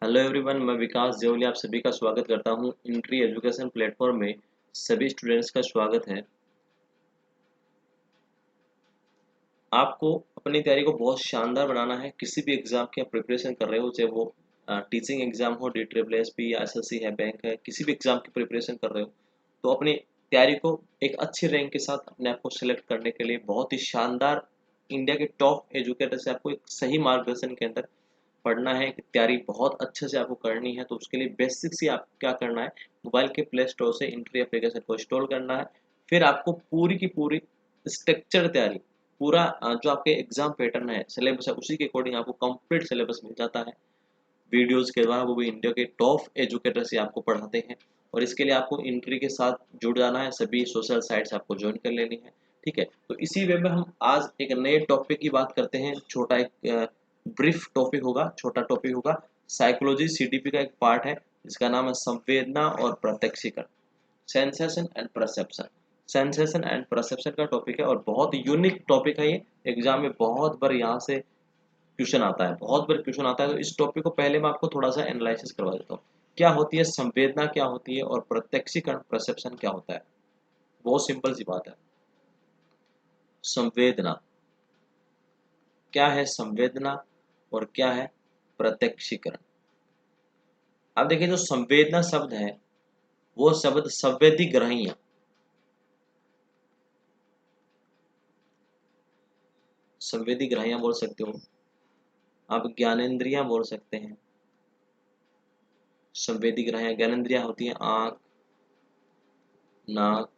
Hello everyone, मैं विकास जेवली आप सभी का स्वागत करता हूं। इंट्री एजुकेशन प्लेटफॉर्म में सभी स्टूडेंट्स का स्वागत है। आपको अपनी तैयारी को बहुत शानदार बनाना है। किसी भी एग्जाम की आप प्रिपरेशन कर रहे हो, चाहे वो टीचिंग एग्जाम हो, DSSP या SSC है, बैंक है, किसी भी एग्जाम की प्रिपरेशन कर रहे हो तो अपनी तैयारी को एक अच्छी रैंक के साथ अपने आप को सिलेक्ट करने के लिए बहुत ही शानदार इंडिया के टॉप एजुकेटर से आपको एक सही मार्गदर्शन के अंदर पढ़ना है। कि तैयारी बहुत अच्छे से आपको करनी है तो उसके लिए बेसिक से आप क्या करना है, मोबाइल के प्ले स्टोर से इंट्री एप्लीकेशन को इंस्टॉल करना है। फिर आपको पूरी की पूरी स्ट्रक्चर तैयारी, पूरा जो आपके एग्जाम पैटर्न है, सिलेबस है, उसी के अकॉर्डिंग आपको कंप्लीट सिलेबस मिल जाता है वीडियोस के द्वारा। वो भी इंडिया के टॉप एजुकेटर से आपको पढ़ाते हैं और इसके लिए आपको इंट्री के साथ जुड़ जाना है। सभी सोशल साइट्स आपको ज्वाइन कर लेनी है। ठीक है, तो इसी वे में हम आज एक नए टॉपिक की बात करते हैं। छोटा एक ब्रीफ टॉपिक होगा, छोटा टॉपिक होगा। साइकोलॉजी CDP का एक पार्ट है जिसका नाम है संवेदना और प्रत्यक्षीकरण, sensation and perception. Sensation and perception का टॉपिक है और बहुत यूनिक टॉपिक है ये। एग्जाम में बहुत बार यहाँ से क्वेश्चन आता है, बहुत बार क्वेश्चन आता है। तो इस टॉपिक को पहले मैं आपको थोड़ा सा एनालिसिस करवा देता हूँ। क्या होती है संवेदना, क्या होती है, और प्रत्यक्षीकरण परसेप्शन क्या होता है। बहुत सिंपल सी बात है। संवेदना क्या है, संवेदना और क्या है प्रत्यक्षीकरण। अब देखिए, जो संवेदना शब्द है वो शब्द संवेदी ग्रहियां, संवेदी ग्रहियां बोल सकते हो आप, ज्ञानेंद्रियां बोल सकते हैं। संवेदी ग्रहियां ज्ञानेंद्रियां होती हैं आंख, नाक,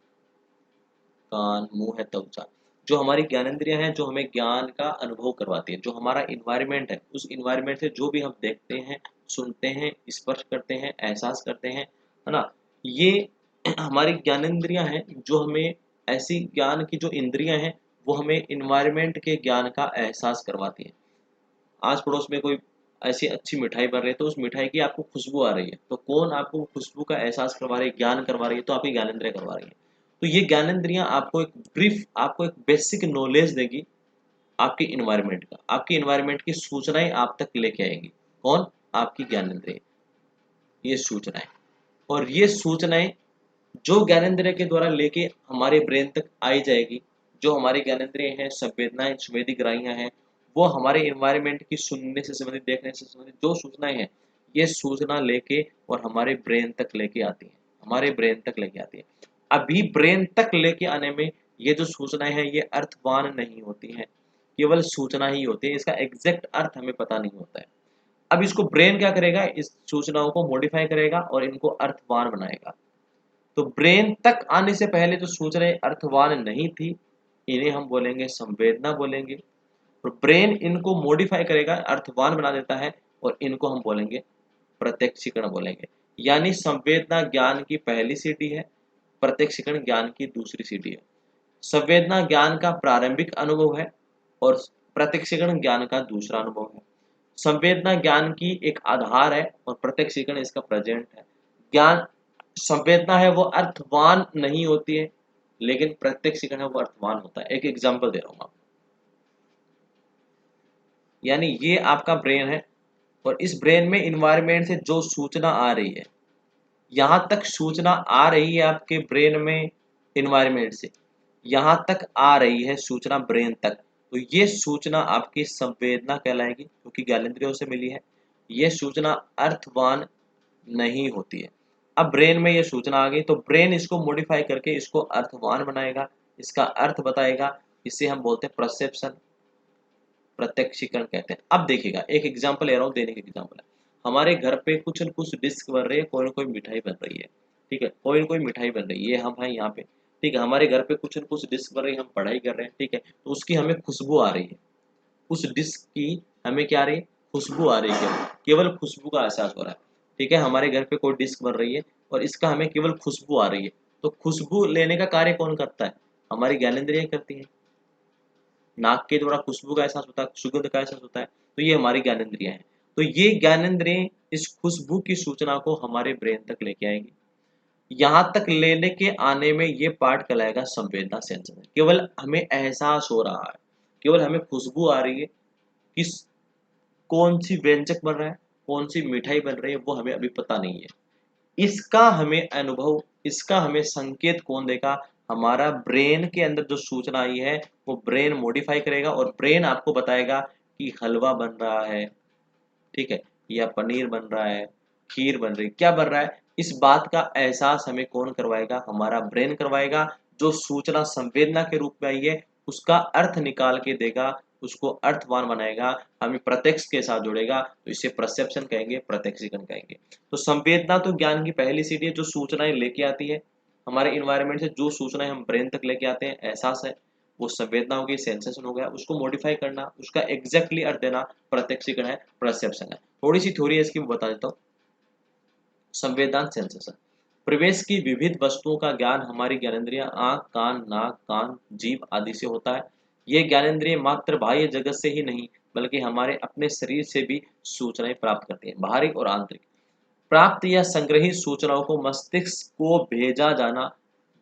कान, मुंह है, त्वचा। जो हमारी ज्ञानेंद्रियां हैं, जो हमें ज्ञान का अनुभव करवाती है, जो हमारा इन्वायरमेंट है, उस इन्वायरमेंट से जो भी हम देखते हैं, सुनते हैं, स्पर्श करते हैं, एहसास करते हैं, है ना, ये हमारी ज्ञानेंद्रियां हैं जो हमें ऐसी ज्ञान की जो इंद्रियां हैं वो हमें इन्वायरमेंट के ज्ञान का एहसास करवाती हैं। आस पड़ोस में कोई ऐसी अच्छी मिठाई बन रही है तो उस मिठाई की आपको खुशबू आ रही है, तो कौन आपको खुशबू का एहसास करवा रही है, ज्ञान करवा रही है, तो आपकी ज्ञानेंद्रिया करवा रही है। तो ये ज्ञानेंद्रियां आपको एक ब्रीफ, आपको एक बेसिक नॉलेज देगी आपके इन्वायरमेंट का, आपकी इन्वायरमेंट की सूचनाएं आप तक लेके आएंगी। कौन? आपकी ज्ञानेंद्रिय, ये सूचनाएं। और ये सूचनाएं जो ज्ञानेंद्रिय के द्वारा लेके हमारे ब्रेन तक आई जाएगी, जो हमारी ज्ञानेंद्रिय हैं, संवेदनाएं, संवेदी ग्राहियां हैं, वो हमारे इन्वायरमेंट की सुनने से संबंधित, देखने से संबंधित जो सूचनाएं हैं, ये सूचना लेके और हमारे ब्रेन तक लेके आती हैं, हमारे ब्रेन तक लेके आती है। अभी ब्रेन तक लेके आने में ये जो सूचनाएं हैं ये अर्थवान नहीं होती हैं, केवल सूचना ही होती है, इसका एग्जैक्ट अर्थ हमें पता नहीं होता है। अब इसको ब्रेन क्या करेगा, इस सूचनाओं को मॉडिफाई करेगा और इनको अर्थवान बनाएगा। तो ब्रेन तक आने से पहले जो सूचनाएं अर्थवान नहीं थी, इन्हें हम बोलेंगे संवेदना बोलेंगे। और ब्रेन इनको मॉडिफाई करेगा, अर्थवान बना देता है, और इनको हम बोलेंगे प्रत्यक्षीकरण बोलेंगे। यानी संवेदना ज्ञान की पहली सीढ़ी है, प्रत्यक्षीकरण ज्ञान की दूसरी सीढ़ी है। संवेदना ज्ञान का प्रारंभिक अनुभव है और प्रत्यक्षीकरण ज्ञान का दूसरा अनुभव है। संवेदना ज्ञान की एक आधार है और प्रत्यक्षीकरण इसका प्रेजेंट है। ज्ञान, संवेदना है वो अर्थवान नहीं होती है, लेकिन प्रत्यक्षीकरण है वो अर्थवान होता है। एक एग्जांपल दे रहा हूं आपको। यानी ये आपका ब्रेन है और इस ब्रेन में इन्वायरमेंट से जो सूचना आ रही है, यहां तक सूचना आ रही है आपके ब्रेन में इन्वायरमेंट से, यहां तक आ रही है सूचना ब्रेन तक, तो ये सूचना आपकी संवेदना कहलाएगी क्योंकि ज्ञानेंद्रियों से मिली है। ये सूचना अर्थवान नहीं होती है। अब ब्रेन में ये सूचना आ गई तो ब्रेन इसको मॉडिफाई करके इसको अर्थवान बनाएगा, इसका अर्थ बताएगा। इसे हम बोलते हैं परसेप्शन, प्रत्यक्षीकरण कहते हैं। अब देखिएगा, एक एग्जांपल ले रहा हूँ, देने का एग्जांपल है। हमारे घर पे कुछ न कुछ डिस्क बन रही है, कोई न कोई मिठाई बन रही है। ठीक है, कोई न कोई मिठाई बन रही है, ये हम हैं यहाँ पे। ठीक है, हमारे घर पे कुछ न कुछ डिस्क बन रही है, हम पढ़ाई कर रहे हैं। ठीक है, तो उसकी हमें खुशबू आ रही है, उस डिस्क की हमें क्या आ रही है, खुशबू आ रही है, केवल खुशबू का एहसास हो रहा है। ठीक है, हमारे घर पे कोई डिस्क बन रही है और इसका हमें केवल खुशबू आ रही है। तो खुशबू लेने का कार्य कौन करता है? हमारी ज्ञानेंद्रियां करती है। नाक के द्वारा खुशबू का एहसास होता है, सुगंध का एहसास होता है, तो ये हमारी ज्ञानेंद्रियां हैं। तो ये ज्ञानेंद्रियां इस खुशबू की सूचना को हमारे ब्रेन तक लेके आएंगी। यहाँ तक लेने के आने में ये पार्ट कहलाएगा संवेदना सेंसर। केवल हमें एहसास हो रहा है, केवल हमें खुशबू आ रही है, किस, कौन सी व्यंजक बन रहा है, कौन सी मिठाई बन रही है वो हमें अभी पता नहीं है। इसका हमें अनुभव, इसका हमें संकेत कौन देगा? हमारा ब्रेन के अंदर जो सूचना आई है वो ब्रेन मॉडिफाई करेगा और ब्रेन आपको बताएगा कि हलवा बन रहा है, ठीक है, या पनीर बन रहा है, खीर बन रही है, क्या बन रहा है, इस बात का एहसास हमें कौन करवाएगा? हमारा ब्रेन करवाएगा। जो सूचना संवेदना के रूप में आई है उसका अर्थ निकाल के देगा, उसको अर्थवान बनाएगा, हमें प्रत्यक्ष के साथ जोड़ेगा, तो इसे परसेप्शन कहेंगे, प्रत्यक्षीकरण कहेंगे। तो संवेदना तो ज्ञान की पहली सीढ़ी है, जो सूचनाएं लेके आती है हमारे इन्वायरमेंट से, जो सूचनाएं हम ब्रेन तक लेके आते हैं, एहसास है, वो संवेदना हो गई, सेंसेशन हो गया, उसको मॉडिफाई करना, उसका एग्जैक्टली अर्थ देना प्रत्यक्षीकरण है, परसेप्शन है। थोड़ी सी थ्योरी है इसकी मैं बता देता हूँ। संवेदना सेंसेशन, प्रवेश की विविध वस्तुओं का ज्ञान हमारी ज्ञानेंद्रियां आंख, कान, नाक, कान, जीभ आदि से होता है। ये ज्ञानेंद्रिय मात्र बाह्य जगत से ही नहीं बल्कि हमारे अपने शरीर से भी सूचनाएं प्राप्त करती हैं, बाहरी और आंतरिक। प्राप्त या संग्रहित सूचनाओं को मस्तिष्क को भेजा जाना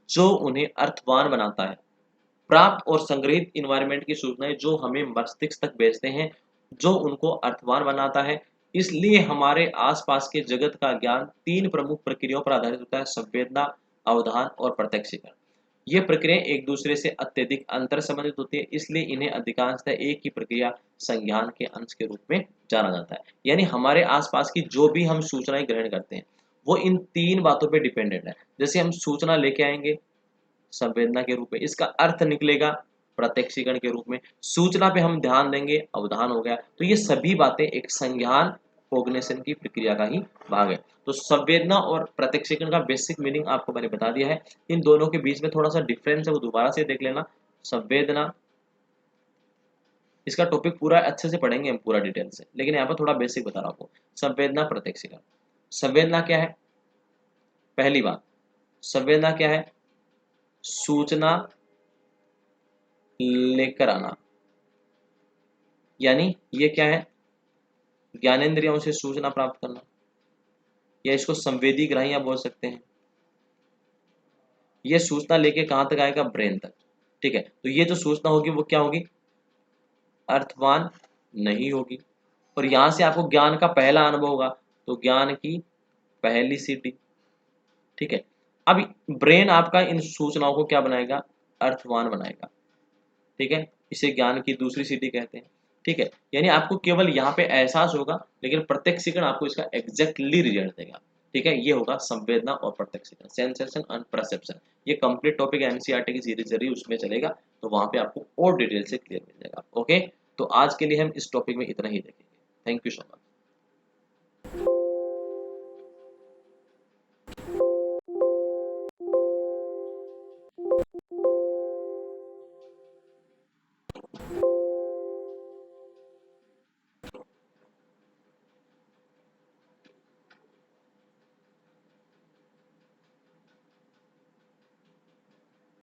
जो उन्हें अर्थवान बनाता है। प्राप्त और संग्रहित इन्वायरमेंट की सूचनाएं जो हमें मस्तिष्क तक भेजते हैं, जो उनको अर्थवान बनाता है। इसलिए हमारे आसपास के जगत का ज्ञान तीन प्रमुख प्रक्रियाओं पर आधारित होता है: संवेदना, अवधान और प्रत्यक्षीकरण। ये प्रक्रियाएं एक दूसरे से अत्यधिक अंतर संबंधित होती है, इसलिए इन्हें अधिकांशतः एक ही प्रक्रिया संज्ञान के अंश के रूप में जाना जाता है। यानी हमारे आसपास की जो भी हम सूचनाएं ग्रहण करते हैं वो इन तीन बातों पे डिपेंडेंट है। जैसे हम सूचना लेके आएंगे संवेदना के रूप में, इसका अर्थ निकलेगा प्रत्यक्षीकरण के रूप में, सूचना पे हम ध्यान देंगे, अवधान हो गया। तो ये सभी बातें एक संज्ञान कॉग्निशन की प्रक्रिया का ही भाग है। तो संवेदना और प्रत्यक्षीकरण का बेसिक मीनिंग आपको मैंने बता दिया है। इन दोनों के बीच में थोड़ा सा डिफरेंस है वो दोबारा से देख लेना। संवेदना, इसका टॉपिक पूरा अच्छे से पढ़ेंगे हम पूरा डिटेल से, लेकिन यहाँ पर थोड़ा बेसिक बता रहा हूँ आपको। संवेदना, प्रत्यक्षीकरण। संवेदना क्या है? पहली बात, संवेदना क्या है? सूचना लेकर आना। यानी ये क्या है? ज्ञानेंद्रियों से सूचना प्राप्त करना, या इसको संवेदी ग्राहियां बोल सकते हैं। ये सूचना लेके कहां तक आएगा? ब्रेन तक, ठीक है। तो ये जो सूचना होगी वो क्या होगी? अर्थवान नहीं होगी। और यहां से आपको ज्ञान का पहला अनुभव होगा, तो ज्ञान की पहली सीढ़ी, ठीक है। अब ब्रेन आपका इन सूचनाओं को क्या बनाएगा? अर्थवान बनाएगा, ठीक है। इसे ज्ञान की दूसरी सीढ़ी कहते हैं, ठीक है। यानी आपको केवल यहाँ पे एहसास होगा, लेकिन प्रत्यक्षीकरण आपको इसका एग्जैक्टली रिजल्ट देगा, ठीक है। ये होगा संवेदना और प्रत्यक्षीकरण, सेंसेशन एंड परसेप्शन। ये कंप्लीट टॉपिक एनसीईआरटी की सीरीज चल रही है, उसमें चलेगा, तो वहां पे आपको और डिटेल से क्लियर मिल जाएगा। ओके, तो आज के लिए हम इस टॉपिक में इतना ही देखेंगे। Thank you so much.